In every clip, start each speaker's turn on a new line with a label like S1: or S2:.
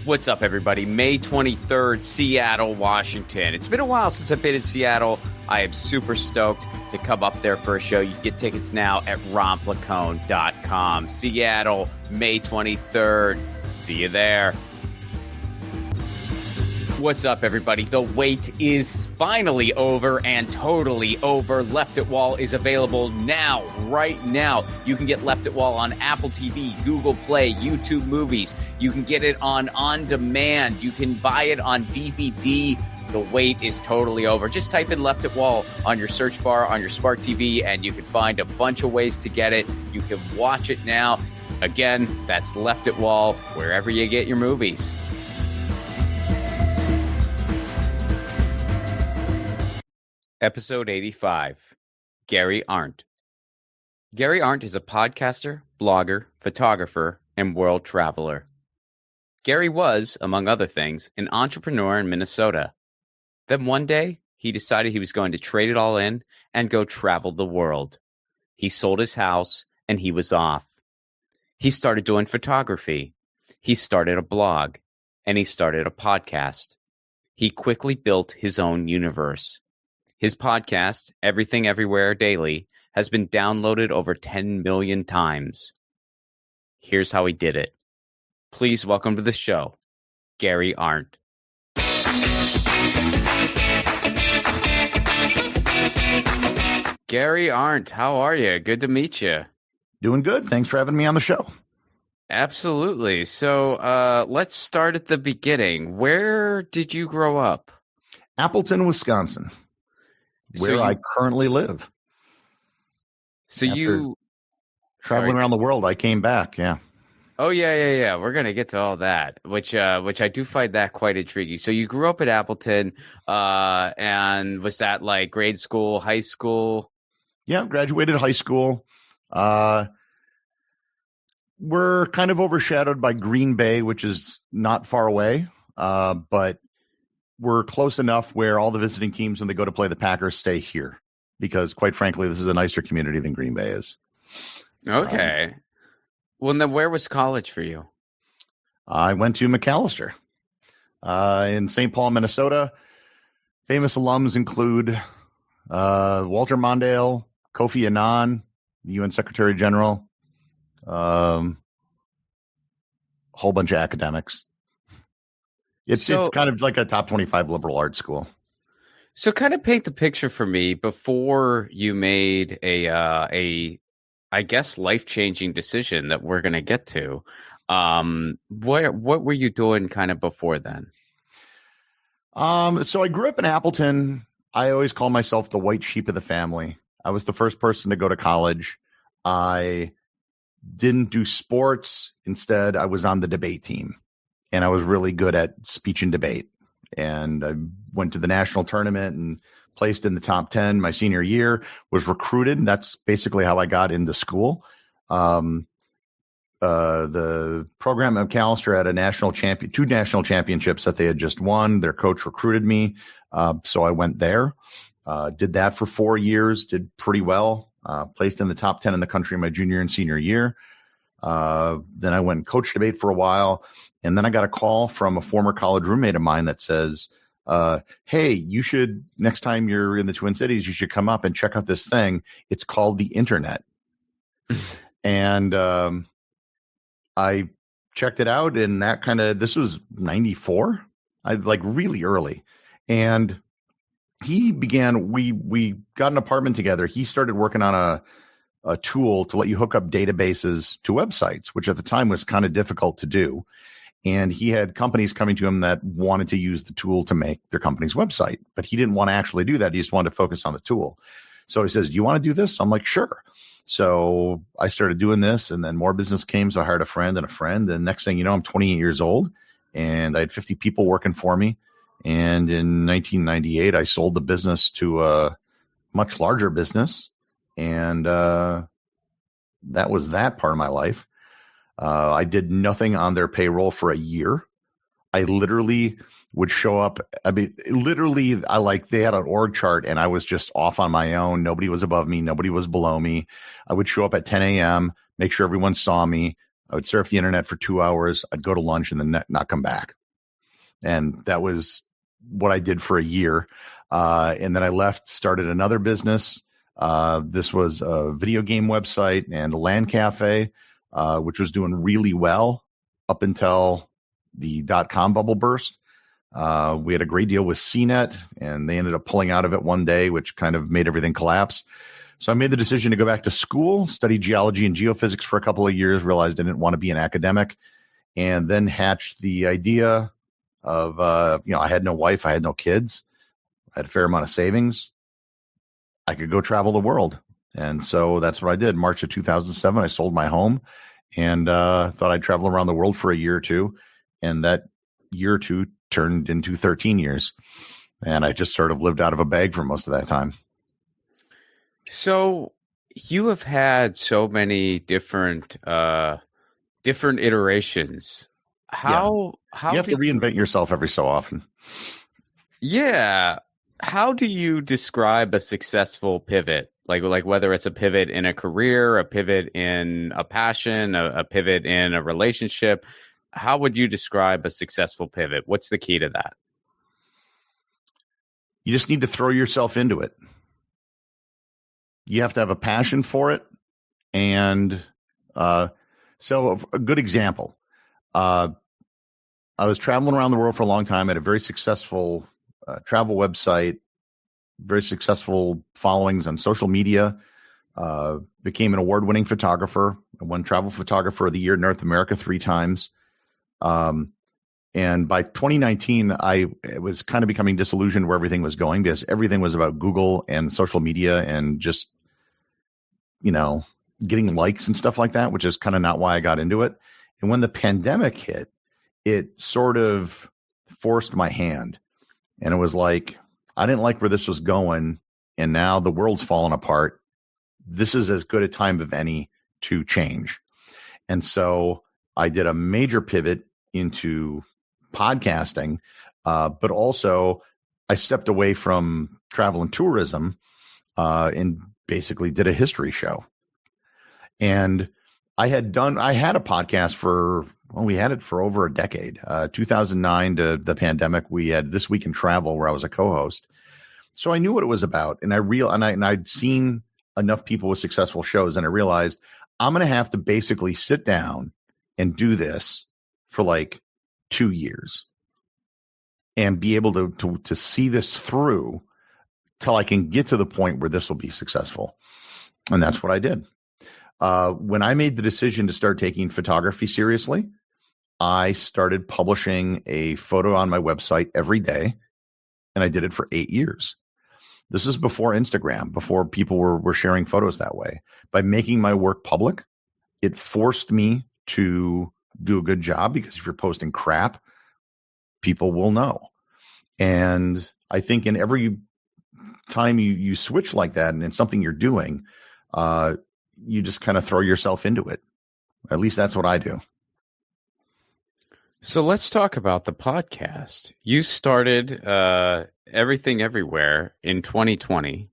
S1: What's up, everybody? May 23rd, Seattle, Washington. It's been a while since I've been in Seattle. I am super stoked to come up there for a show. You can get tickets now at romplacone.com. Seattle, May 23rd. See you there. What's up, everybody? The wait is finally over and totally over. Left at Wall is available now, right now. You can get Left at Wall on Apple TV, Google Play, YouTube Movies. You can get it on demand. You can buy it on DVD. The wait is totally over. Just type in Left at Wall on your search bar on your smart TV, and you can find a bunch of ways to get it. You can watch it now. Again, that's Left at Wall, wherever you get your movies. Episode 85, Gary Arndt. Gary Arndt is a podcaster, blogger, photographer, and world traveler. Gary was, among other things, an entrepreneur in Minnesota. Then one day, he decided he was going to trade it all in and go travel the world. He sold his house, and he was off. He started doing photography. He started a blog, and he started a podcast. He quickly built his own universe. His podcast, Everything Everywhere Daily, has been downloaded over 10 million times. Here's how he did it. Please welcome to the show, Gary Arndt. Gary Arndt, how are you? Good to meet you.
S2: Doing good. Thanks for having me on the show.
S1: Absolutely. So let's start at the beginning. Where did you grow up?
S2: Appleton, Wisconsin. Where I currently live.
S1: So
S2: After
S1: you
S2: traveling around the world, I came back. Yeah.
S1: Oh yeah. We're gonna get to all that, which I do find that quite intriguing. So you grew up at Appleton, and was that like grade school, high school?
S2: Yeah, graduated high school. We're kind of overshadowed by Green Bay, which is not far away, but we're close enough where all the visiting teams, when they go to play the Packers, stay here because, quite frankly, this is a nicer community than Green Bay is.
S1: Okay. Well, then where was college for you?
S2: I went to McAllister in St. Paul, Minnesota. Famous alums include Walter Mondale, Kofi Annan, the UN Secretary General, whole bunch of academics. It's kind of like a top 25 liberal arts school.
S1: So kind of paint the picture for me before you made a I guess, life-changing decision that we're going to get to. What were you doing kind of before then?
S2: So I grew up in Appleton. I always call myself the white sheep of the family. I was the first person to go to college. I didn't do sports. Instead, I was on the debate team. And I was really good at speech and debate. And I went to the national tournament and placed in the top 10 my senior year, was recruited. And that's basically how I got into school. The program at McAllister had two national championships that they had just won. Their coach recruited me. So I went there, did that for 4 years, did pretty well, placed in the top 10 in the country my junior and senior year. Then I went and coached debate for a while. And then I got a call from a former college roommate of mine that says, hey, you should, next time you're in the Twin Cities, you should come up and check out this thing. It's called the internet. And I checked it out, and this was 94, like really early. And we got an apartment together. He started working on a tool to let you hook up databases to websites, which at the time was kind of difficult to do. And he had companies coming to him that wanted to use the tool to make their company's website, but he didn't want to actually do that. He just wanted to focus on the tool. So he says, do you want to do this? I'm like, sure. So I started doing this, and then more business came. So I hired a friend. And next thing you know, I'm 28 years old, and I had 50 people working for me. And in 1998, I sold the business to a much larger business. And that was that part of my life. I did nothing on their payroll for a year. I literally would show up. I mean, literally, they had an org chart, and I was just off on my own. Nobody was above me. Nobody was below me. I would show up at 10 a.m., make sure everyone saw me. I would surf the internet for 2 hours. I'd go to lunch and then not come back. And that was what I did for a year. And then I left, started another business. This was a video game website and a LAN cafe, which was doing really well up until the .com bubble burst. We had a great deal with CNET, and they ended up pulling out of it one day, which kind of made everything collapse. So I made the decision to go back to school, study geology and geophysics for a couple of years, realized I didn't want to be an academic, and then hatched the idea of, I had no wife, I had no kids, I had a fair amount of savings. I could go travel the world. And so that's what I did. March of 2007, I sold my home and thought I'd travel around the world for a year or two. And that year or two turned into 13 years. And I just sort of lived out of a bag for most of that time.
S1: So you have had so many different iterations. How
S2: you have to reinvent yourself every so often.
S1: Yeah. How do you describe a successful pivot? Like whether it's a pivot in a career, a pivot in a passion, a pivot in a relationship. How would you describe a successful pivot? What's the key to that?
S2: You just need to throw yourself into it. You have to have a passion for it. And so a good example, I was traveling around the world for a long time. I had a very successful travel website, very successful followings on social media, became an award-winning photographer. I won Travel Photographer of the Year in North America 3 times. And by 2019, it was kind of becoming disillusioned where everything was going because everything was about Google and social media and just, getting likes and stuff like that, which is kind of not why I got into it. And when the pandemic hit, it sort of forced my hand. And it was like, I didn't like where this was going. And now the world's fallen apart. This is as good a time of any to change. And so I did a major pivot into podcasting, but also I stepped away from travel and tourism and basically did a history show. And I had a podcast we had it for over a decade. 2009 to the pandemic, we had This Week in Travel where I was a co-host. So I knew what it was about. And I'd seen enough people with successful shows. And I realized I'm going to have to basically sit down and do this for like 2 years and be able to see this through till I can get to the point where this will be successful. And that's what I did. When I made the decision to start taking photography seriously, I started publishing a photo on my website every day, and I did it for 8 years. This is before Instagram, before people were sharing photos that way. By making my work public, it forced me to do a good job because if you're posting crap, people will know. And I think in every time you switch like that and it's something you're doing, you just kind of throw yourself into it. At least that's what I do.
S1: So let's talk about the podcast. You started Everything Everywhere in 2020,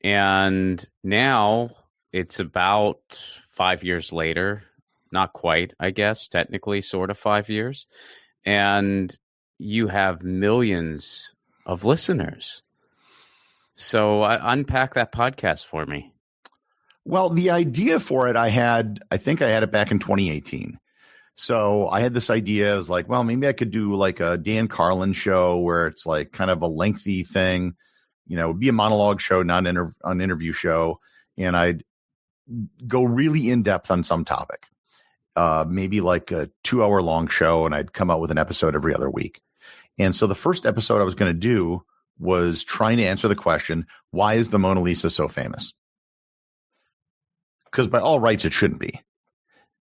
S1: and now it's about 5 years later. Not quite, I guess, technically sort of 5 years. And you have millions of listeners. So unpack that podcast for me.
S2: Well, the idea for it, I think I had it back in 2018. So I had this idea. I was like, well, maybe I could do like a Dan Carlin show where it's like kind of a lengthy thing, it would be a monologue show, not an interview show. And I'd go really in depth on some topic, maybe like a 2-hour long show. And I'd come out with an episode every other week. And so the first episode I was going to do was trying to answer the question, why is the Mona Lisa so famous? Because by all rights, it shouldn't be.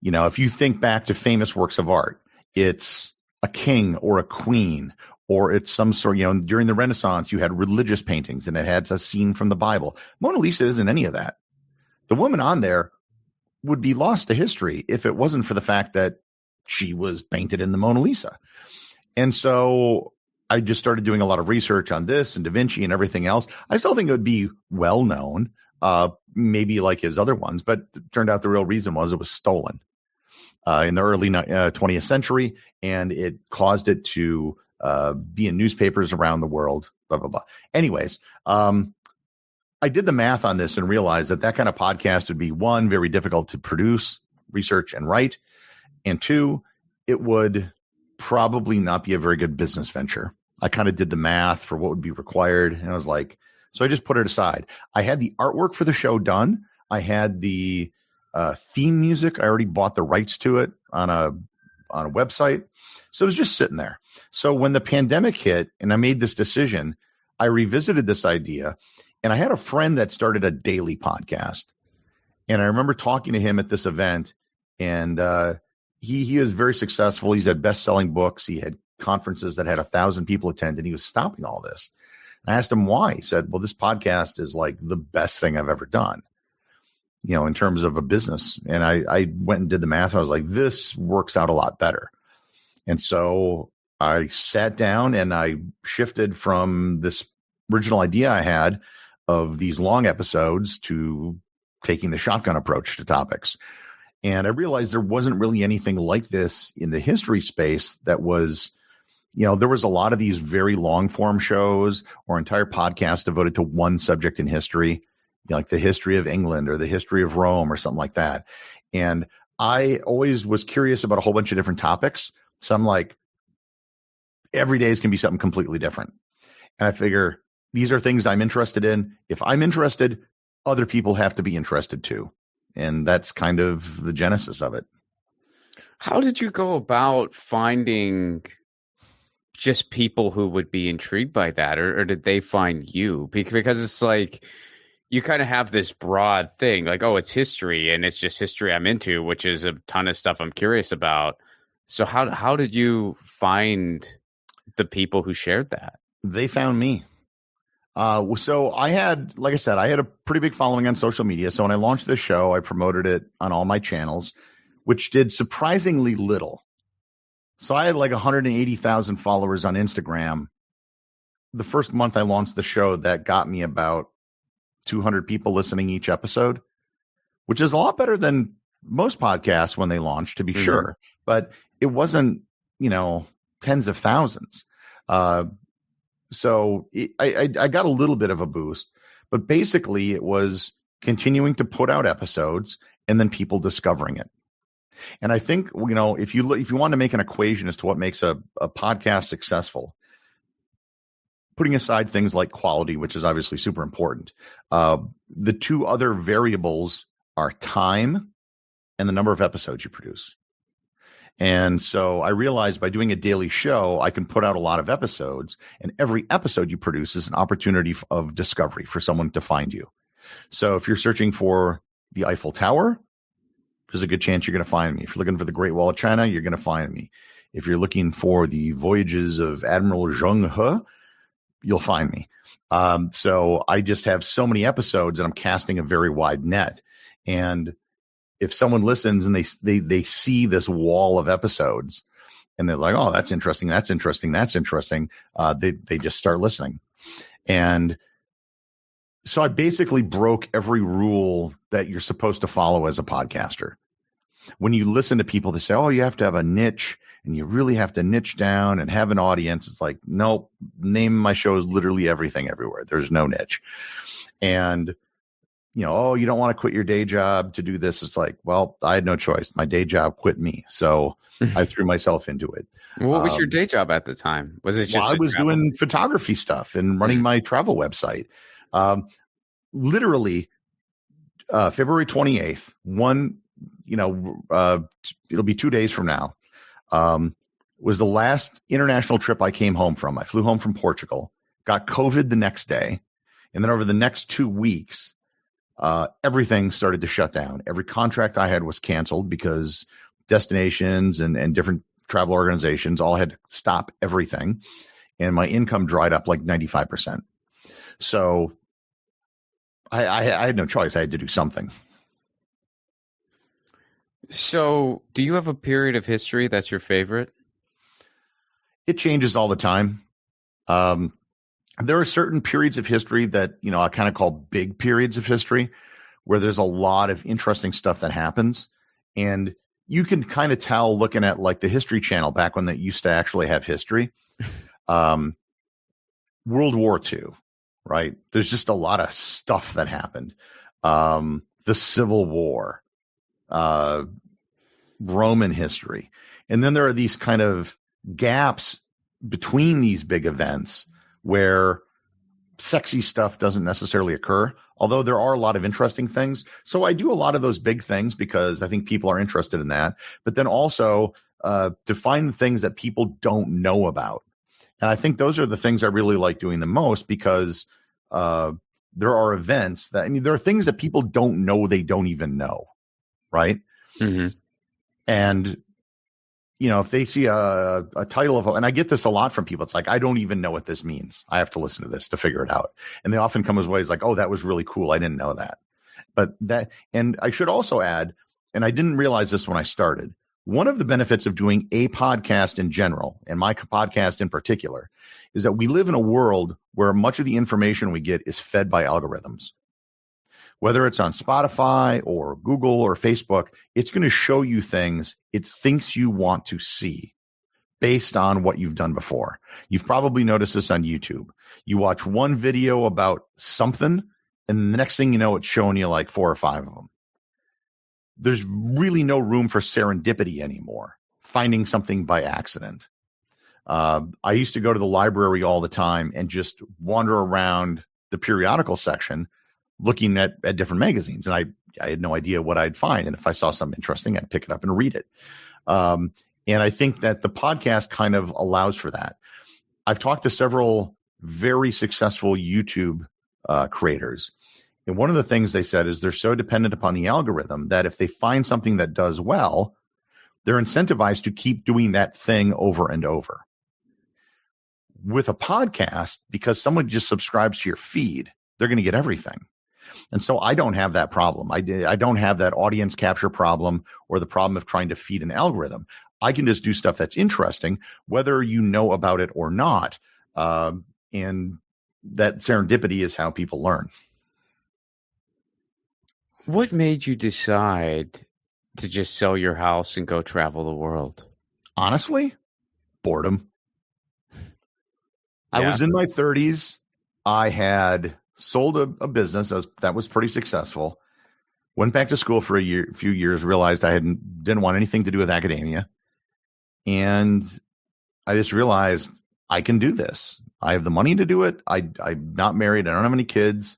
S2: If you think back to famous works of art, it's a king or a queen, or it's some sort, during the Renaissance, you had religious paintings and it had a scene from the Bible. Mona Lisa isn't any of that. The woman on there would be lost to history if it wasn't for the fact that she was painted in the Mona Lisa. And so I just started doing a lot of research on this and Da Vinci and everything else. I still think it would be well known, maybe like his other ones, but it turned out the real reason was it was stolen. in the early 20th century, and it caused it to be in newspapers around the world, blah, blah, blah. Anyways, I did the math on this and realized that kind of podcast would be, one, very difficult to produce, research, and write, and two, it would probably not be a very good business venture. I kind of did the math for what would be required, and I was like, so I just put it aside. I had the artwork for the show done. I had the theme music. I already bought the rights to it on a website. So it was just sitting there. So when the pandemic hit and I made this decision, I revisited this idea, and I had a friend that started a daily podcast. And I remember talking to him at this event, and he is very successful. He's had best-selling books. He had conferences that had 1,000 people attend, and he was stopping all this. I asked him why. He said, well, this podcast is like the best thing I've ever done, in terms of a business. And I went and did the math. I was like, this works out a lot better. And so I sat down and I shifted from this original idea I had of these long episodes to taking the shotgun approach to topics. And I realized there wasn't really anything like this in the history space that was, there was a lot of these very long form shows or entire podcasts devoted to one subject in history, like the history of England or the history of Rome or something like that. And I always was curious about a whole bunch of different topics. So I'm like, every day is going to be something completely different. And I figure these are things I'm interested in. If I'm interested, other people have to be interested too. And that's kind of the genesis of it.
S1: How did you go about finding just people who would be intrigued by that, or did they find you? Because it's like you kind of have this broad thing, like, oh, it's history, and it's just history I'm into, which is a ton of stuff I'm curious about. So how did you find the people who shared that?
S2: They found me. So I had, like I said, I had a pretty big following on social media. So when I launched this show, I promoted it on all my channels, which did surprisingly little. So I had like 180,000 followers on Instagram. The first month I launched the show, that got me about 200 people listening each episode, which is a lot better than most podcasts when they launch, to be sure. But it wasn't, tens of thousands. So I got a little bit of a boost, but basically it was continuing to put out episodes and then people discovering it. And I think, if you want to make an equation as to what makes a podcast successful, putting aside things like quality, which is obviously super important, the two other variables are time and the number of episodes you produce. And so I realized by doing a daily show, I can put out a lot of episodes, and every episode you produce is an opportunity of discovery for someone to find you. So if you're searching for the Eiffel Tower, there's a good chance you're going to find me. If you're looking for the Great Wall of China, you're going to find me. If you're looking for the voyages of Admiral Zheng He, you'll find me. So I just have so many episodes, and I'm casting a very wide net. And if someone listens and they see this wall of episodes and they're like, oh, that's interesting, that's interesting, that's interesting, they just start listening. And so I basically broke every rule that you're supposed to follow as a podcaster. When you listen to people, they say, oh, you have to have a niche and you really have to niche down and have an audience. It's like, nope, name my show is literally everything everywhere. There's no niche. And oh, you don't want to quit your day job to do this. It's like, well, I had no choice. My day job quit me. So I threw myself into it.
S1: What was your day job at the time? Was it just
S2: I was doing photography stuff and running my travel website. Literally, February 28th, it'll be 2 days from now, was the last international trip I came home from. I flew home from Portugal, got COVID the next day. And then over the next 2 weeks, everything started to shut down. Every contract I had was canceled because destinations and different travel organizations all had to stop everything. And my income dried up like 95%. So I had no choice. I had to do something.
S1: So do you have a period of history that's your favorite?
S2: It changes all the time. There are certain periods of history that, I kind of call big periods of history where there's a lot of interesting stuff that happens. And you can kind of tell looking at like the History Channel back when they used to actually have history. World War II, right? There's just a lot of stuff that happened. The Civil War, Roman history. And then there are these kind of gaps between these big events where sexy stuff doesn't necessarily occur, although there are a lot of interesting things. So I do a lot of those big things because I think people are interested in that. But then also to find the things that people don't know about. And I think those are the things I really like doing the most because there are events that, I mean, there are things that people don't know they don't even know, right?
S1: Mm-hmm.
S2: And, you know, if they see a title of, and I get this a lot from people, it's like, I don't even know what this means. I have to listen to this to figure it out. And they often come as ways like, oh, that was really cool. I didn't know that. But that, and I should also add, and I didn't realize this when I started, one of the benefits of doing a podcast in general, and my podcast in particular, is that we live in a world where much of the information we get is fed by algorithms. Whether it's on Spotify or Google or Facebook, it's going to show you things it thinks you want to see based on what you've done before. You've probably noticed this on YouTube. You watch one video about something, and the next thing you know, it's showing you like 4 or 5 of them. There's really no room for serendipity anymore, finding something by accident. I used to go to the library all the time and just wander around the periodical section looking at different magazines. And I had no idea what I'd find. And if I saw something interesting, I'd pick it up and read it. And I think that the podcast kind of allows for that. I've talked to several very successful YouTube creators. And one of the things they said is they're so dependent upon the algorithm that if they find something that does well, they're incentivized to keep doing that thing over and over. With a podcast, because someone just subscribes to your feed, they're going to get everything. And so I don't have that problem. I don't have that audience capture problem or the problem of trying to feed an algorithm. I can just do stuff that's interesting, whether you know about it or not. And that serendipity is how people learn.
S1: What made you decide to just sell your house and go travel the world?
S2: Honestly, boredom. I
S1: Yeah.
S2: was in my 30s. I had sold a business that was pretty successful. Went back to school for a few years, realized I didn't want anything to do with academia. And I just realized I can do this. I have the money to do it. I'm not married. I don't have any kids.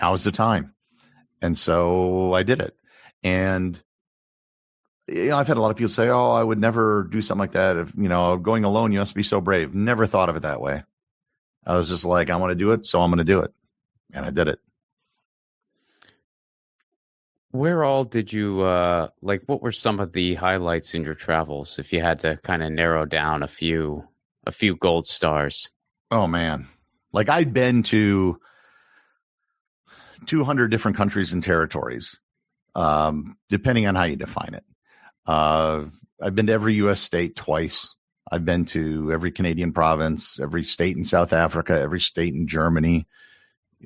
S2: Now's the time. And so I did it. And you know, I've had a lot of people say, oh, I would never do something like that. If, you know, going alone, you must be so brave. Never thought of it that way. I was just like, I want to do it, so I'm going to do it. And I did it.
S1: Where all did you, what were some of the highlights in your travels, if you had to kind of narrow down a few gold stars?
S2: Oh, man. Like, I'd been to 200 different countries and territories, depending on how you define it. I've been to every U.S. state twice. I've been to every Canadian province, every state in South Africa, every state in Germany.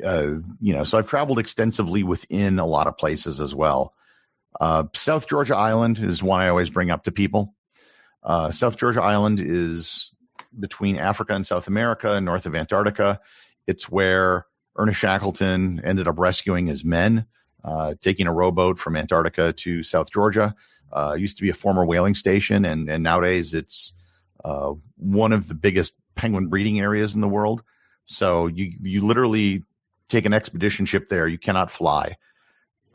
S2: So I've traveled extensively within a lot of places as well. South Georgia Island is one I always bring up to people. South Georgia Island is between Africa and South America and north of Antarctica. It's where Ernest Shackleton ended up rescuing his men, taking a rowboat from Antarctica to South Georgia. It used to be a former whaling station, and nowadays it's one of the biggest penguin breeding areas in the world. So you literally take an expedition ship there. You cannot fly.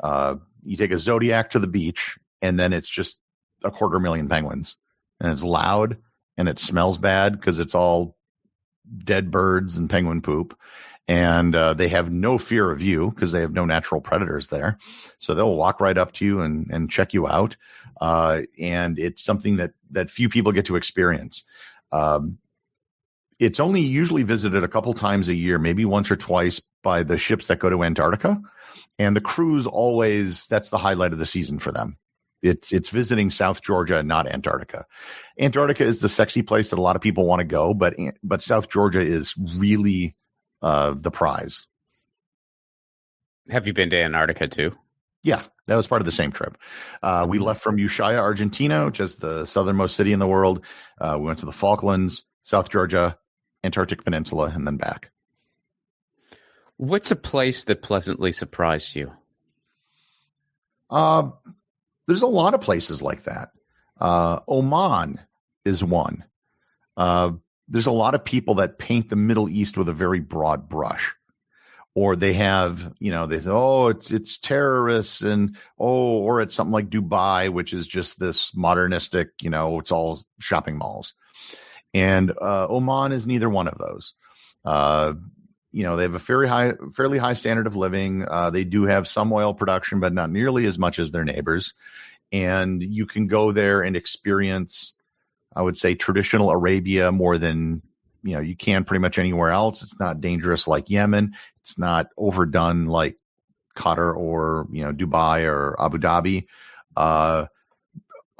S2: You take a Zodiac to the beach, and then it's just 250,000 penguins. And it's loud, and it smells bad because it's all dead birds and penguin poop. And they have no fear of you because they have no natural predators there. So they'll walk right up to you and check you out. And it's something that few people get to experience. It's only usually visited a couple times a year, maybe once or twice, by the ships that go to Antarctica. And the crews always, that's the highlight of the season for them. It's visiting South Georgia and not Antarctica. Antarctica is the sexy place that a lot of people want to go, but South Georgia is really the prize.
S1: Have you been to Antarctica too?
S2: Yeah. That was part of the same trip. We left from Ushuaia, Argentina, which is the southernmost city in the world. We went to the Falklands, South Georgia, Antarctic Peninsula, and then back.
S1: What's a place that pleasantly surprised you?
S2: There's a lot of places like that. Oman is one. There's a lot of people that paint the Middle East with a very broad brush. Or they have, they say, oh, it's terrorists, or it's something like Dubai, which is just this modernistic, it's all shopping malls. And Oman is neither one of those. They have a fairly high standard of living. They do have some oil production, but not nearly as much as their neighbors. And you can go there and experience, I would say, traditional Arabia more than you can pretty much anywhere else. It's not dangerous like Yemen. It's not overdone like Qatar or Dubai or Abu Dhabi. I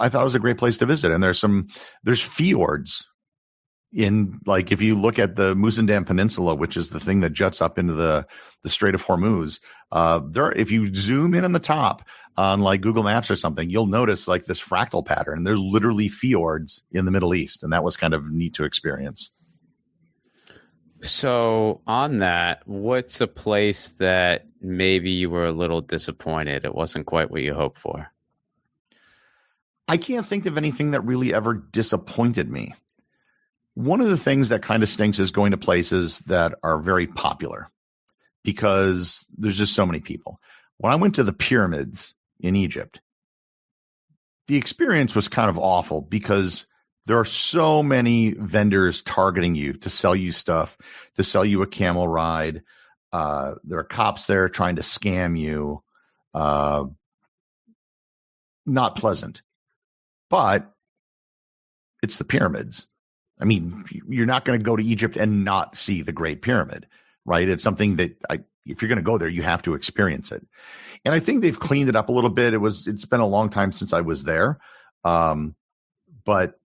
S2: thought it was a great place to visit, and there's fjords in, like, if you look at the Musandam Peninsula, which is the thing that juts up into the Strait of Hormuz. If you zoom in on the top on like Google Maps or something, you'll notice like this fractal pattern. There's literally fjords in the Middle East, and that was kind of neat to experience.
S1: So on that, what's a place that maybe you were a little disappointed? It wasn't quite what you hoped for.
S2: I can't think of anything that really ever disappointed me. One of the things that kind of stinks is going to places that are very popular because there's just so many people. When I went to the pyramids in Egypt, the experience was kind of awful because there are so many vendors targeting you to sell you stuff, to sell you a camel ride. There are cops there trying to scam you. Not pleasant, but it's the pyramids. I mean, you're not going to go to Egypt and not see the Great Pyramid, right? It's something that if you're going to go there, you have to experience it. And I think they've cleaned it up a little bit. It's been a long time since I was there. But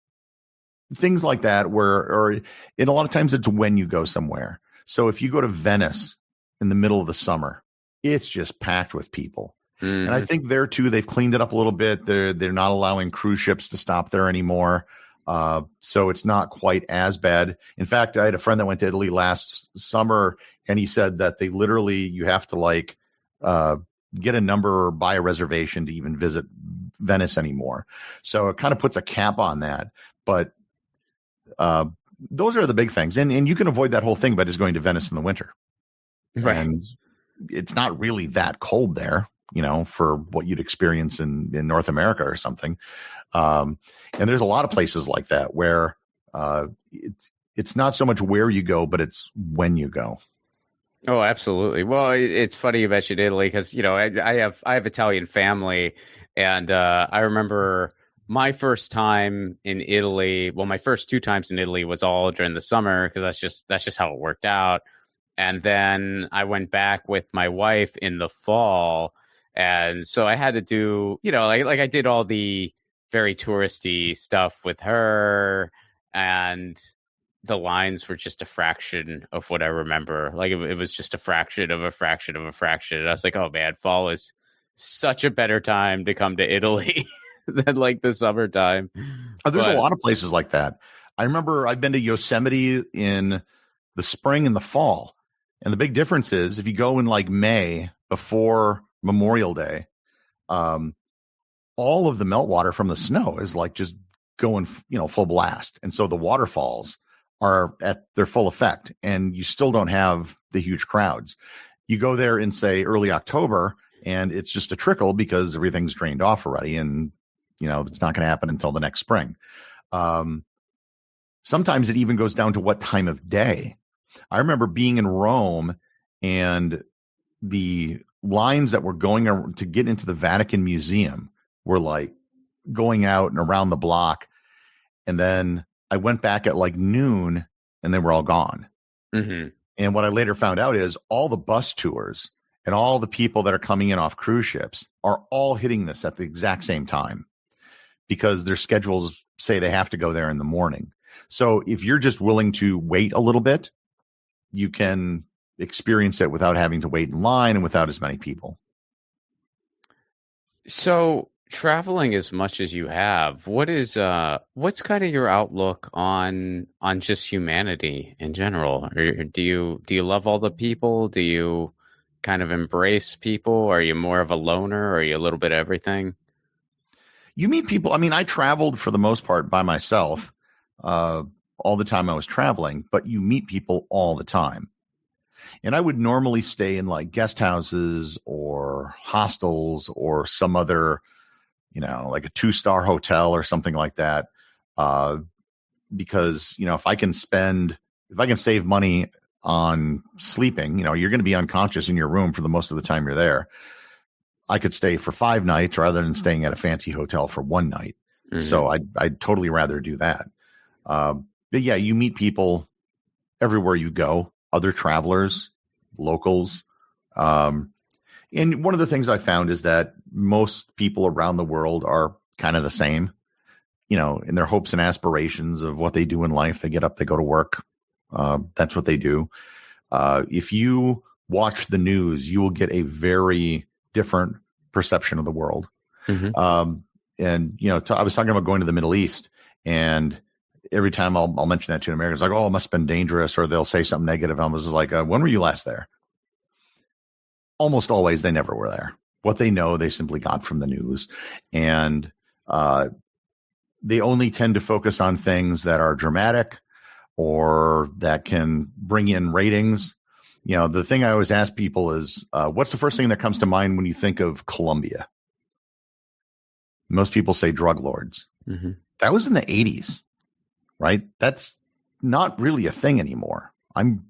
S2: things like that and a lot of times it's when you go somewhere. So if you go to Venice in the middle of the summer, it's just packed with people. Mm-hmm. And I think there too, they've cleaned it up a little bit. They're not allowing cruise ships to stop there anymore. So it's not quite as bad. In fact, I had a friend that went to Italy last summer, and he said that you have to get a number or buy a reservation to even visit Venice anymore. So it kind of puts a cap on that. But those are the big things. And you can avoid that whole thing by just going to Venice in the winter. Right. And it's not really that cold there, for what you'd experience in North America or something. And there's a lot of places like that where it's not so much where you go, but it's when you go.
S1: Oh, absolutely. Well, it's funny you mentioned Italy because, I have Italian family, and I remember my first time in Italy. Well, my first 2 times in Italy was all during the summer because that's just how it worked out. And then I went back with my wife in the fall. And so I had to do, like I did all the very touristy stuff with her, and the lines were just a fraction of what I remember. Like it was just a fraction of a fraction of a fraction. And I was like, oh man, fall is such a better time to come to Italy than like the summertime.
S2: There's a lot of places like that. I remember I've been to Yosemite in the spring and the fall. And the big difference is if you go in like May before Memorial Day, all of the meltwater from the snow is like just going, full blast. And so the waterfalls are at their full effect, and you still don't have the huge crowds. You go there in, say, early October, and it's just a trickle because everything's drained off already, and, it's not going to happen until the next spring. Sometimes it even goes down to what time of day. I remember being in Rome, and the lines that were going to get into the Vatican Museum were like going out and around the block. And then I went back at like noon, and they were all gone. Mm-hmm. And what I later found out is all the bus tours and all the people that are coming in off cruise ships are all hitting this at the exact same time because their schedules say they have to go there in the morning. So if you're just willing to wait a little bit, you can experience it without having to wait in line and without as many people.
S1: So traveling as much as you have, what's kind of your outlook on just humanity in general? Or do you love all the people? Do you kind of embrace people? Are you more of a loner? Or are you a little bit of everything?
S2: You meet people. I mean, I traveled for the most part by myself uh, all the time I was traveling, but you meet people all the time. And I would normally stay in like guest houses or hostels or some other, like a 2-star hotel or something like that. Uh, because, if I can save money on sleeping, you're going to be unconscious in your room for the most of the time you're there. I could stay for 5 nights rather than staying at a fancy hotel for 1 night.
S1: Mm-hmm.
S2: So I'd totally rather do that. But yeah, you meet people everywhere you go, other travelers, locals. And one of the things I found is that most people around the world are kind of the same, in their hopes and aspirations of what they do in life. They get up, they go to work. That's what they do. If you watch the news, you will get a very different perception of the world.
S1: Mm-hmm.
S2: I was talking about going to the Middle East, and every time I'll mention that to an American, it's like, oh, it must have been dangerous, or they'll say something negative. I was like, when were you last there? Almost always, they never were there. What they know, they simply got from the news. And they only tend to focus on things that are dramatic or that can bring in ratings. The thing I always ask people is, what's the first thing that comes to mind when you think of Colombia? Most people say drug lords.
S1: Mm-hmm.
S2: That was in the 80s, right? That's not really a thing anymore. I'm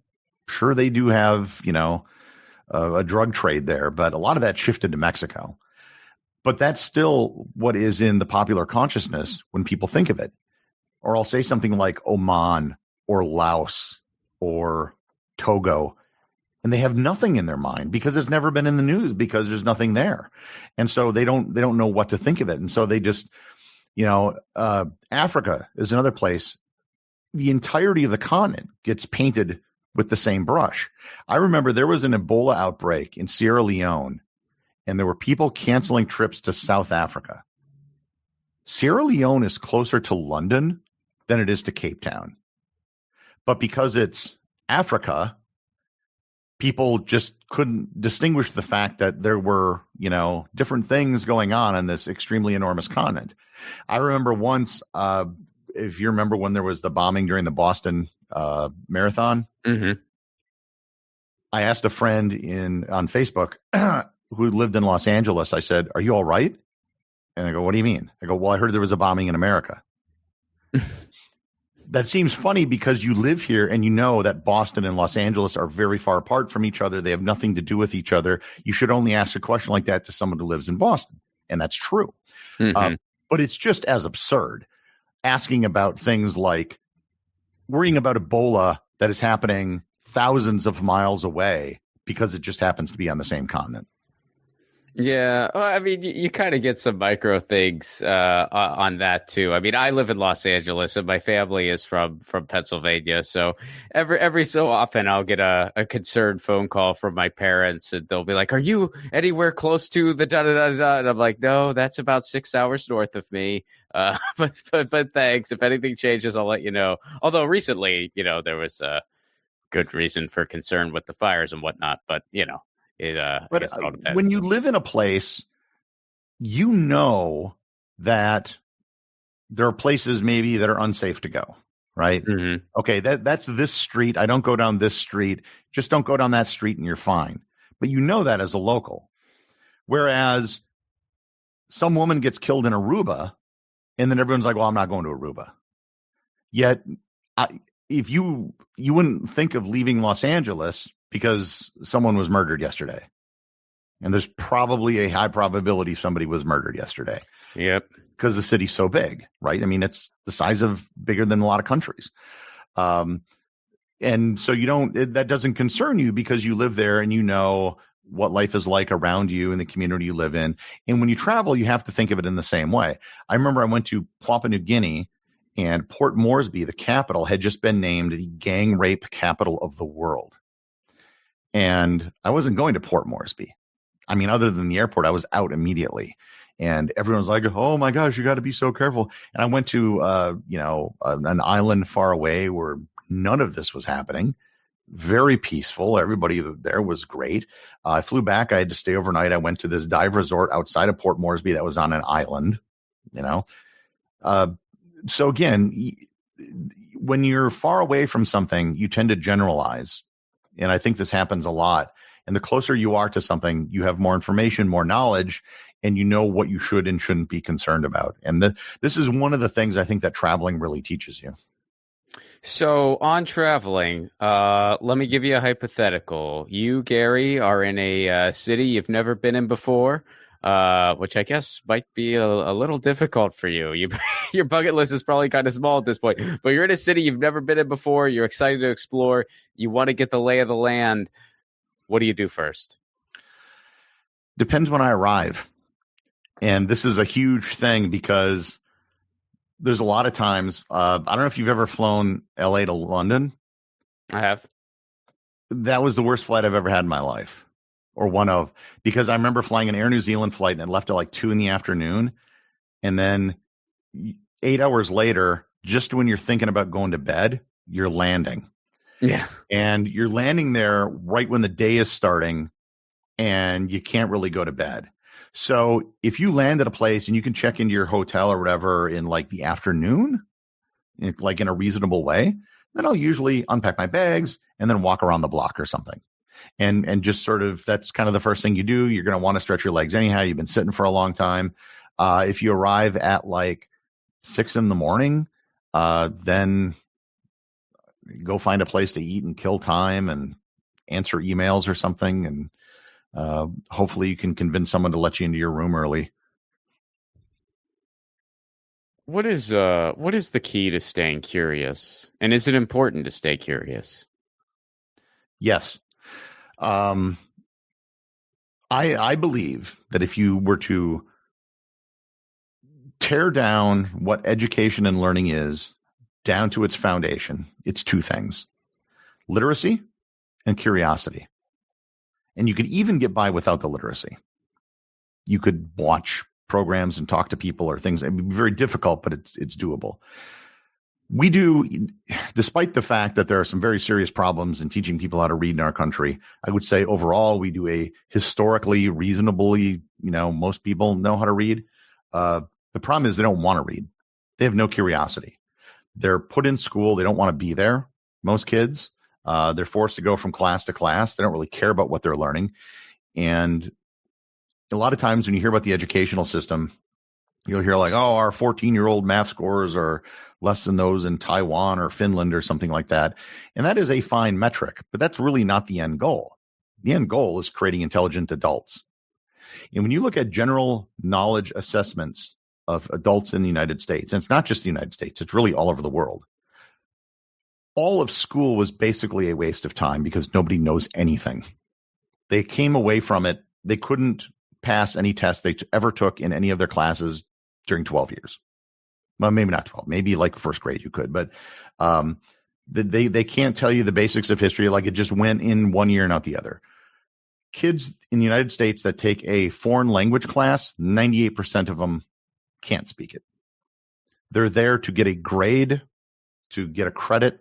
S2: sure they do have, a drug trade there, but a lot of that shifted to Mexico. But that's still what is in the popular consciousness when people think of it. Or I'll say something like Oman or Laos or Togo, and they have nothing in their mind because it's never been in the news, because there's nothing there. And so they don't know what to think of it. And so they just, Africa is another place. The entirety of the continent gets painted with the same brush. I remember there was an Ebola outbreak in Sierra Leone, and there were people canceling trips to South Africa. Sierra Leone is closer to London than it is to Cape Town. But because it's Africa, people just couldn't distinguish the fact that there were, different things going on this extremely enormous continent. I remember once, if you remember when there was the bombing during the Boston Marathon,
S1: Mm-hmm.
S2: I asked a friend on Facebook who lived in Los Angeles. I said, "Are you all right?" And I go, "What do you mean?" I go, "Well, I heard there was a bombing in America." That seems funny because you live here and you know that Boston and Los Angeles are very far apart from each other. They have nothing to do with each other. You should only ask a question like that to someone who lives in Boston. And that's true.
S1: Mm-hmm.
S2: But it's just as absurd asking about things like worrying about Ebola that is happening thousands of miles away because it just happens to be on the same continent.
S1: Yeah, well, I mean, you kind of get some micro things on that too. I mean, I live in Los Angeles, and my family is from Pennsylvania. So every so often, I'll get a concerned phone call from my parents, and they'll be like, "Are you anywhere close to the da da da da?" And I'm like, "No, that's about 6 hours north of me." But thanks. If anything changes, I'll let you know. Although recently, there was a good reason for concern with the fires and whatnot. But
S2: But when you live in a place, that there are places maybe that are unsafe to go, right?
S1: Mm-hmm.
S2: Okay, that's this street. I don't go down this street. Just don't go down that street and you're fine. But you know that as a local. Whereas some woman gets killed in Aruba, and then everyone's like, well, I'm not going to Aruba. Yet, if you wouldn't think of leaving Los Angeles because someone was murdered yesterday. And there's probably a high probability somebody was murdered yesterday.
S1: Yep.
S2: Because the city's so big, right? I mean, it's the size of bigger than a lot of countries. And so that doesn't concern you because you live there and you know what life is like around you in the community you live in. And when you travel, you have to think of it in the same way. I remember I went to Papua New Guinea, and Port Moresby, the capital, had just been named the gang rape capital of the world. And I wasn't going to Port Moresby. I mean, other than the airport, I was out immediately. And everyone's like, oh my gosh, you got to be so careful. And I went to, an island far away where none of this was happening. Very peaceful. Everybody there was great. I flew back. I had to stay overnight. I went to this dive resort outside of Port Moresby that was on an island, So again, when you're far away from something, you tend to generalize. And I think this happens a lot. And the closer you are to something, you have more information, more knowledge, and you know what you should and shouldn't be concerned about. And this is one of the things I think that traveling really teaches you.
S1: So on traveling, let me give you a hypothetical. You, Gary, are in a city you've never been in before, which I guess might be a little difficult for you. Your bucket list is probably kind of small at this point, but you're in a city you've never been in before. You're excited to explore. You want to get the lay of the land. What do you do first?
S2: Depends when I arrive. And this is a huge thing because there's a lot of times, I don't know if you've ever flown LA to London.
S1: I have.
S2: That was the worst flight I've ever had in my life, or one of, because I remember flying an Air New Zealand flight and it left at like 2 p.m. And then 8 hours later, just when you're thinking about going to bed, you're landing.
S1: Yeah.
S2: And you're landing there right when the day is starting and you can't really go to bed. So if you land at a place and you can check into your hotel or whatever in like the afternoon, like in a reasonable way, then I'll usually unpack my bags and then walk around the block or something. And just sort of, that's kind of the first thing you do. You're going to want to stretch your legs anyhow. You've been sitting for a long time. If you arrive at like 6 a.m, then go find a place to eat and kill time and answer emails or something. And hopefully you can convince someone to let you into your room early.
S1: What is the key to staying curious? And is it important to stay curious?
S2: Yes. I believe that if you were to tear down what education and learning is down to its foundation, it's two things: literacy and curiosity. And you could even get by without the literacy. You could watch programs and talk to people or things. It'd be very difficult, but it's doable. We do, despite the fact that there are some very serious problems in teaching people how to read in our country, I would say overall we do a historically reasonably, most people know how to read. The problem is they don't want to read. They have no curiosity. They're put in school. They don't want to be there. Most kids, they're forced to go from class to class. They don't really care about what they're learning. And a lot of times when you hear about the educational system, you'll hear like, oh, our 14-year-old math scores are less than those in Taiwan or Finland or something like that. And that is a fine metric, but that's really not the end goal. The end goal is creating intelligent adults. And when you look at general knowledge assessments of adults in the United States, and it's not just the United States, it's really all over the world, all of school was basically a waste of time because nobody knows anything. They came away from it. They couldn't pass any test they ever took in any of their classes during 12 years. Well, maybe not 12, maybe like first grade you could, but they can't tell you the basics of history. Like it just went in one year and out the other. Kids in the United States that take a foreign language class, 98% of them can't speak it. They're there to get a grade, to get a credit,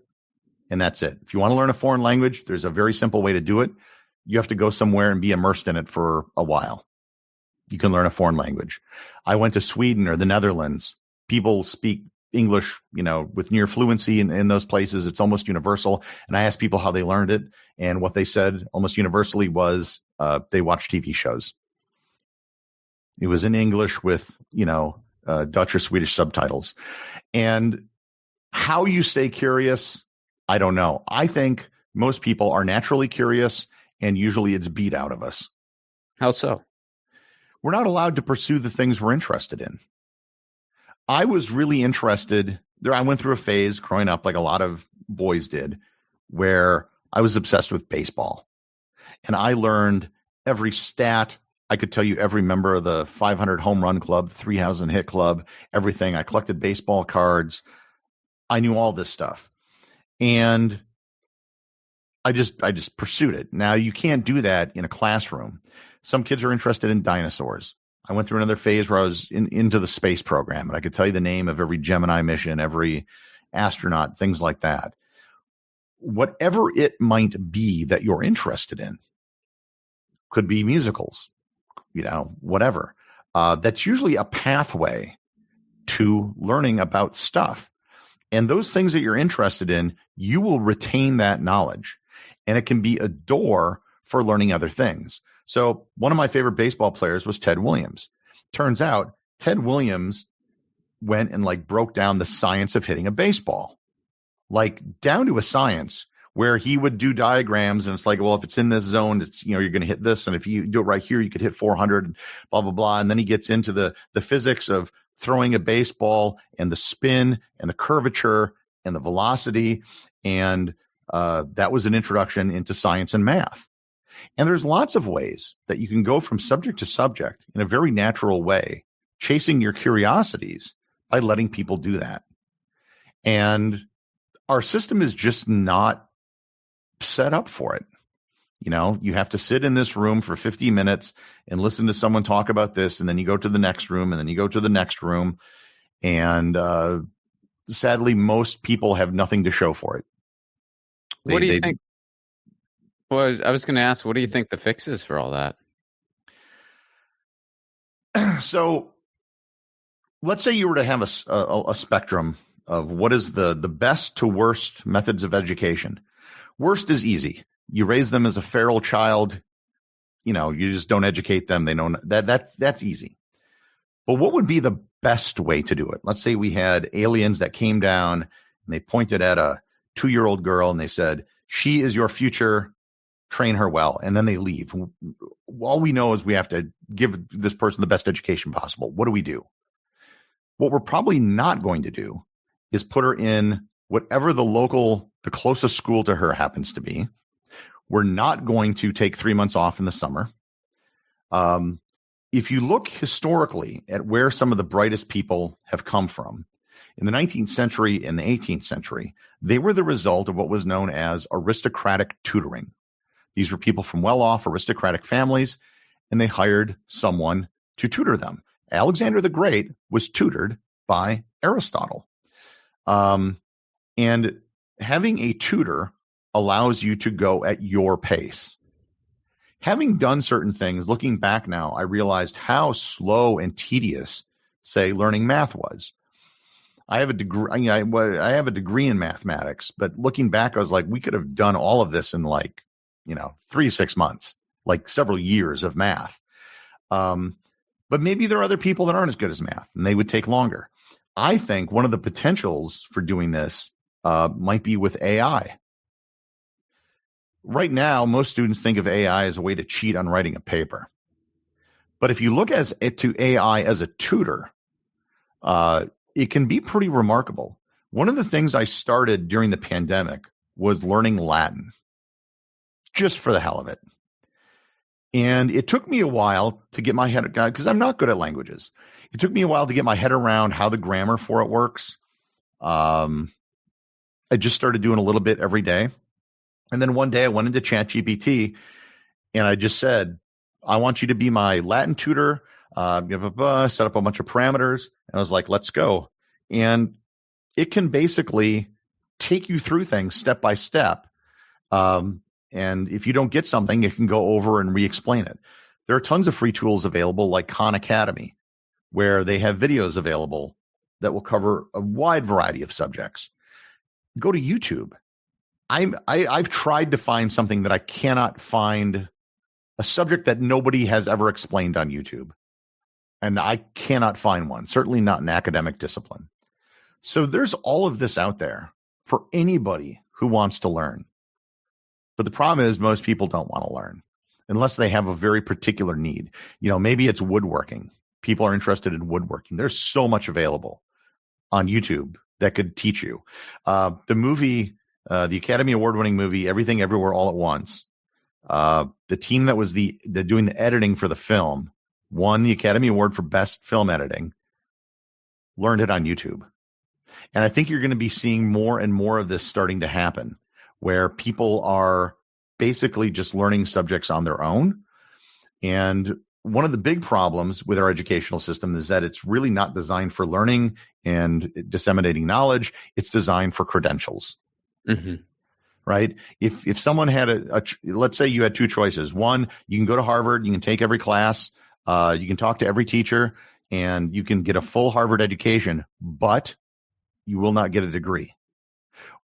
S2: and that's it. If you want to learn a foreign language, there's a very simple way to do it. You have to go somewhere and be immersed in it for a while. You can learn a foreign language. I went to Sweden or the Netherlands. People speak English, with near fluency in those places. It's almost universal. And I asked people how they learned it. And what they said almost universally was they watched TV shows. It was in English with, Dutch or Swedish subtitles. And how you stay curious, I don't know. I think most people are naturally curious, and usually it's beat out of us.
S1: How so?
S2: We're not allowed to pursue the things we're interested in. I was really interested there. I went through a phase growing up, like a lot of boys did, where I was obsessed with baseball. And I learned every stat. I could tell you every member of the 500 home run club, 3,000 hit club, everything. I collected baseball cards. I knew all this stuff. And I just pursued it. Now, you can't do that in a classroom. Some kids are interested in dinosaurs. I went through another phase where I was into the space program, and I could tell you the name of every Gemini mission, every astronaut, things like that. Whatever it might be that you're interested in, could be musicals, whatever. That's usually a pathway to learning about stuff. And those things that you're interested in, you will retain that knowledge. And it can be a door for learning other things. So one of my favorite baseball players was Ted Williams. Turns out Ted Williams went and broke down the science of hitting a baseball, down to a science where he would do diagrams. And it's well, if it's in this zone, it's, you're going to hit this. And if you do it right here, you could hit 400, blah, blah, blah. And then he gets into the physics of throwing a baseball and the spin and the curvature and the velocity. And that was an introduction into science and math. And there's lots of ways that you can go from subject to subject in a very natural way, chasing your curiosities by letting people do that. And our system is just not set up for it. You have to sit in this room for 50 minutes and listen to someone talk about this. And then you go to the next room, and then you go to the next room. And sadly, most people have nothing to show for it.
S1: What do you think? Well, I was going to ask, what do you think the fix is for all that?
S2: So let's say you were to have a spectrum of what is the best to worst methods of education. Worst is easy. You raise them as a feral child. You just don't educate them. They don't. That's easy. But what would be the best way to do it? Let's say we had aliens that came down and they pointed at a 2-year-old girl and they said, "She is your future. Train her well," and then they leave. All we know is we have to give this person the best education possible. What do we do? What we're probably not going to do is put her in whatever the closest school to her happens to be. We're not going to take 3 months off in the summer. If you look historically at where some of the brightest people have come from, in the 19th century and the 18th century, they were the result of what was known as aristocratic tutoring. These were people from well-off aristocratic families, and they hired someone to tutor them. Alexander the Great was tutored by Aristotle. And having a tutor allows you to go at your pace. Having done certain things, looking back now, I realized how slow and tedious, say, learning math was. I have a degree. I have a degree in mathematics, but looking back, I was like, we could have done all of this in 3 to 6 months, several years of math. But maybe there are other people that aren't as good as math, and they would take longer. I think one of the potentials for doing this might be with AI. Right now, most students think of AI as a way to cheat on writing a paper. But if you look to AI as a tutor, it can be pretty remarkable. One of the things I started during the pandemic was learning Latin, just for the hell of it. And it took me a while to get my head, because I'm not good at languages. It took me a while to get my head around how the grammar for it works. I just started doing a little bit every day. And then one day I went into ChatGPT and I just said, I want you to be my Latin tutor, set up a bunch of parameters. And I was like, let's go. And it can basically take you through things step by step. And if you don't get something, it can go over and re-explain it. There are tons of free tools available like Khan Academy, where they have videos available that will cover a wide variety of subjects. Go to YouTube. I've tried to find something that I cannot find, a subject that nobody has ever explained on YouTube. And I cannot find one, certainly not an academic discipline. So there's all of this out there for anybody who wants to learn. But the problem is most people don't want to learn unless they have a very particular need. Maybe it's woodworking. People are interested in woodworking. There's so much available on YouTube that could teach you. The movie, the Academy Award-winning movie, Everything Everywhere All at Once, the team that was doing the editing for the film won the Academy Award for Best Film Editing, learned it on YouTube. And I think you're going to be seeing more and more of this starting to happen, where people are basically just learning subjects on their own. And one of the big problems with our educational system is that it's really not designed for learning and disseminating knowledge. It's designed for credentials.
S1: Mm-hmm.
S2: Right? If someone had let's say you had two choices. One, you can go to Harvard, you can take every class, you can talk to every teacher, and you can get a full Harvard education, but you will not get a degree.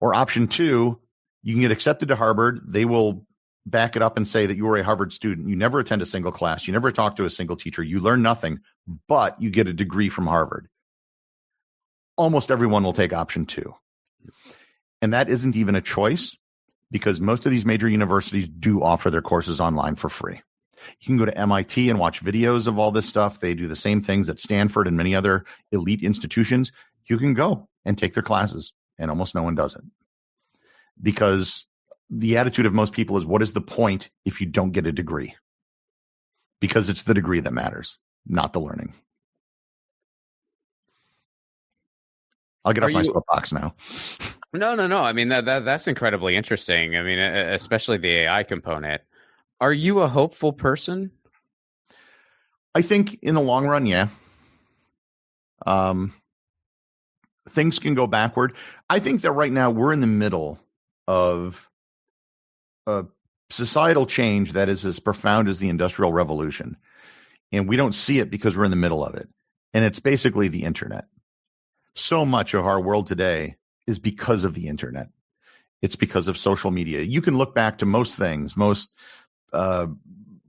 S2: Or option two, you can get accepted to Harvard. They will back it up and say that you were a Harvard student. You never attend a single class. You never talk to a single teacher. You learn nothing, but you get a degree from Harvard. Almost everyone will take option two. And that isn't even a choice, because most of these major universities do offer their courses online for free. You can go to MIT and watch videos of all this stuff. They do the same things at Stanford and many other elite institutions. You can go and take their classes, and almost no one does it. Because the attitude of most people is, what is the point if you don't get a degree? Because it's the degree that matters, not the learning. I'll get off my soapbox now.
S1: No. I mean, that's incredibly interesting. I mean, especially the AI component. Are you a hopeful person?
S2: I think in the long run, yeah. Things can go backward. I think that right now we're in the middle of a societal change that is as profound as the Industrial Revolution. And we don't see it because we're in the middle of it. And it's basically the internet. So much of our world today is because of the internet. It's because of social media. You can look back to most things, most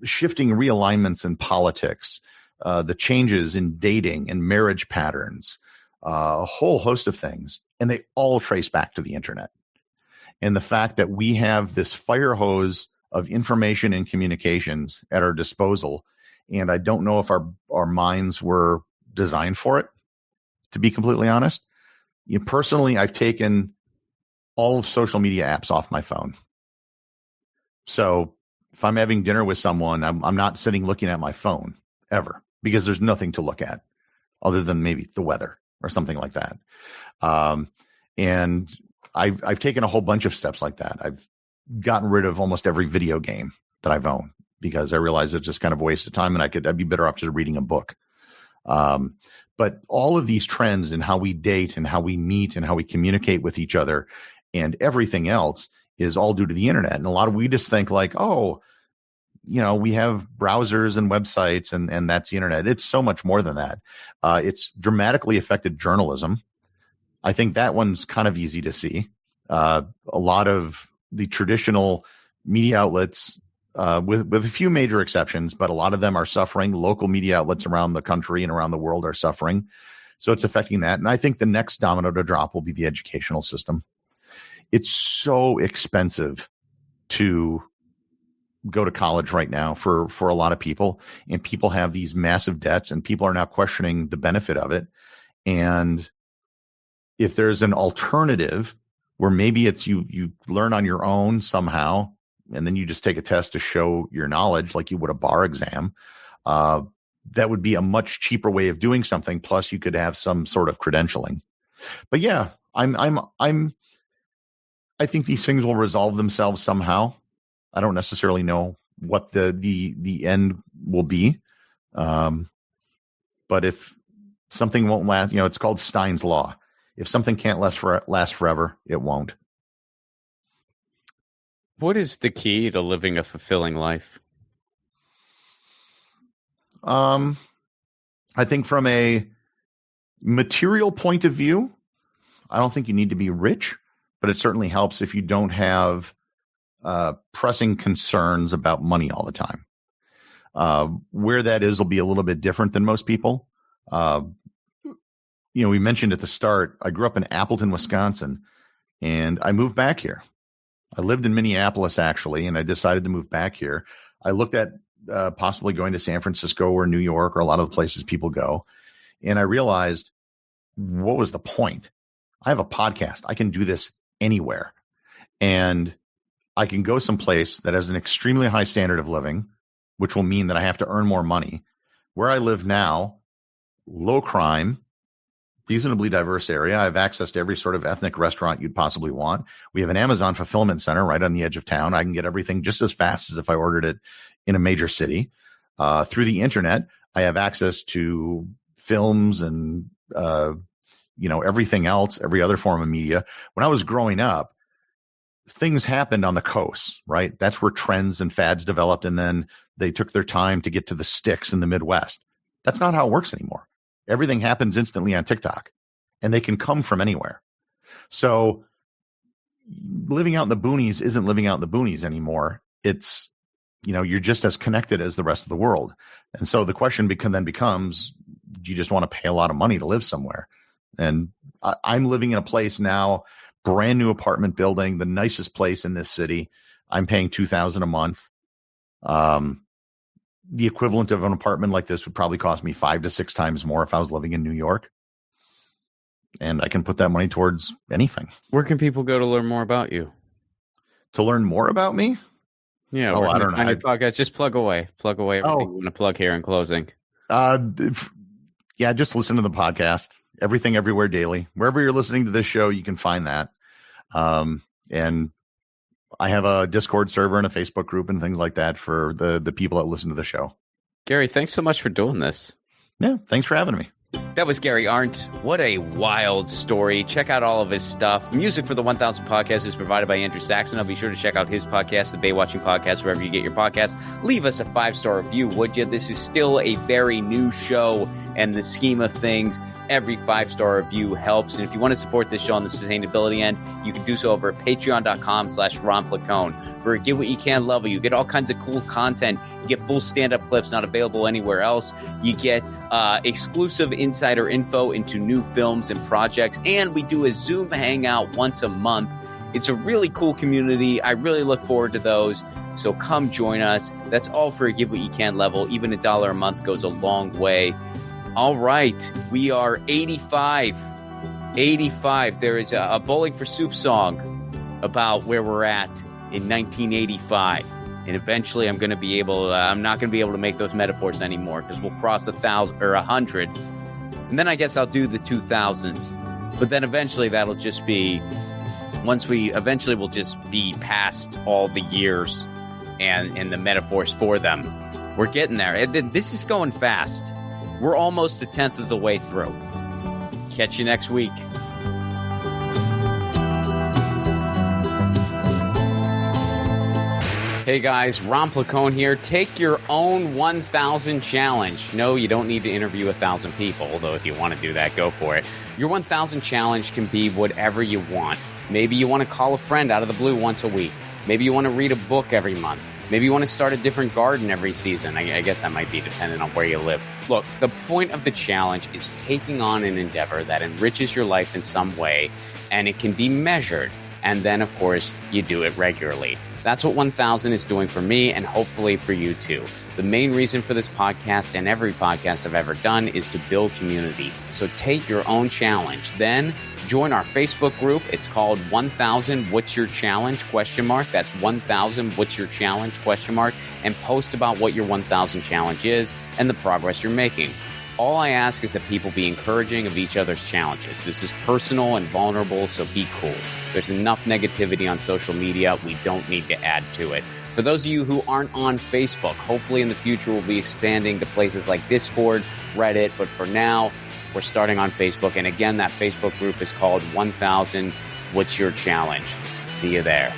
S2: shifting realignments in politics, the changes in dating and marriage patterns, a whole host of things. And they all trace back to the internet. And the fact that we have this fire hose of information and communications at our disposal. And I don't know if our minds were designed for it, to be completely honest. Personally, I've taken all of social media apps off my phone. So if I'm having dinner with someone, I'm not sitting looking at my phone ever, because there's nothing to look at other than maybe the weather or something like that. And I've taken a whole bunch of steps like that. I've gotten rid of almost every video game that I've owned, because I realized it's just kind of a waste of time, and I'd be better off just reading a book. But all of these trends in how we date and how we meet and how we communicate with each other and everything else is all due to the internet. And we just think like, oh, we have browsers and websites and that's the internet. It's so much more than that. It's dramatically affected journalism. I think that one's kind of easy to see. A lot of the traditional media outlets, with a few major exceptions, but a lot of them are suffering. Local media outlets around the country and around the world are suffering. So it's affecting that. And I think the next domino to drop will be the educational system. It's so expensive to go to college right now for a lot of people, and people have these massive debts, and people are now questioning the benefit of it. And if there's an alternative where maybe it's you learn on your own somehow, and then you just take a test to show your knowledge like you would a bar exam, that would be a much cheaper way of doing something. Plus you could have some sort of credentialing. But yeah, I think these things will resolve themselves somehow. I don't necessarily know what the end will be. But if something won't last, it's called Stein's Law. If something can't last forever, it won't.
S1: What is the key to living a fulfilling life?
S2: I think from a material point of view, I don't think you need to be rich, but it certainly helps if you don't have pressing concerns about money all the time. Where that is will be a little bit different than most people. We mentioned at the start, I grew up in Appleton, Wisconsin, and I moved back here. I lived in Minneapolis, actually, and I decided to move back here. I looked at possibly going to San Francisco or New York or a lot of the places people go, and I realized, what was the point? I have a podcast. I can do this anywhere, and I can go someplace that has an extremely high standard of living, which will mean that I have to earn more money. Where I live now, low crime, reasonably diverse area. I have access to every sort of ethnic restaurant you'd possibly want. We have an Amazon fulfillment center right on the edge of town. I can get everything just as fast as if I ordered it in a major city. Through the internet, I have access to films and, everything else, every other form of media. When I was growing up, things happened on the coast, right? That's where trends and fads developed. And then they took their time to get to the sticks in the Midwest. That's not how it works anymore. Everything happens instantly on TikTok, and they can come from anywhere. So living out in the boonies isn't living out in the boonies anymore. It's, you're just as connected as the rest of the world. And so the question then becomes, do you just want to pay a lot of money to live somewhere? And I'm living in a place now, brand new apartment building, the nicest place in this city. I'm paying $2,000 a month. The equivalent of an apartment like this would probably cost me 5 to 6 times more if I was living in New York. And I can put that money towards anything.
S1: Where can people go to learn more about you?
S2: To learn more about me?
S1: Yeah.
S2: I don't know.
S1: On your podcast, just plug away everything you want to plug here in closing.
S2: Just listen to the podcast. Everything, Everywhere, Daily. Wherever you're listening to this show, you can find that. And I have a Discord server and a Facebook group and things like that for the people that listen to the show.
S1: Gary, thanks so much for doing this.
S2: Yeah, thanks for having me.
S1: That was Gary Arndt. What a wild story. Check out all of his stuff. Music for the 1000 Podcast is provided by Andrew Saxon. I'll be sure to check out his podcast, the Bay Watching Podcast, wherever you get your podcasts. Leave us a 5-star review, would you? This is still a very new show, and the scheme of things, every 5-star review helps. And if you want to support this show on the sustainability end, you can do so over at patreon.com/ronflacone. For a Give What You Can level, you get all kinds of cool content. You get full stand-up clips not available anywhere else. You get exclusive insider info into new films and projects. And we do a Zoom hangout once a month. It's a really cool community. I really look forward to those. So come join us. That's all for a Give What You Can level. Even $1 a month goes a long way. All right, we are 85. 85. There is a Bowling for Soup song about where we're at in 1985. And eventually I'm not going to be able to make those metaphors anymore because we'll cross 1,000 or 100. And then I guess I'll do the 2000s. But then eventually that'll just be, we'll just be past all the years and the metaphors for them. We're getting there. This is going fast. We're almost 1/10 of the way through. Catch you next week. Hey guys, Ron Placone here. Take your own 1,000 challenge. No, you don't need to interview 1,000 people, although if you want to do that, go for it. Your 1,000 challenge can be whatever you want. Maybe you want to call a friend out of the blue once a week. Maybe you want to read a book every month. Maybe you want to start a different garden every season. I guess that might be dependent on where you live. Look, the point of the challenge is taking on an endeavor that enriches your life in some way, and it can be measured. And then, of course, you do it regularly. That's what 1,000 is doing for me, and hopefully for you too. The main reason for this podcast and every podcast I've ever done is to build community. So take your own challenge. Then join our Facebook group. It's called 1,000 What's Your Challenge? ? That's 1,000 What's Your Challenge ? And post about what your 1,000 challenge is and the progress you're making. All I ask is that people be encouraging of each other's challenges. This is personal and vulnerable, so be cool. There's enough negativity on social media. We don't need to add to it. For those of you who aren't on Facebook, hopefully in the future we'll be expanding to places like Discord, Reddit, but for now, we're starting on Facebook. And again, that Facebook group is called 1,000 What's Your Challenge? See you there.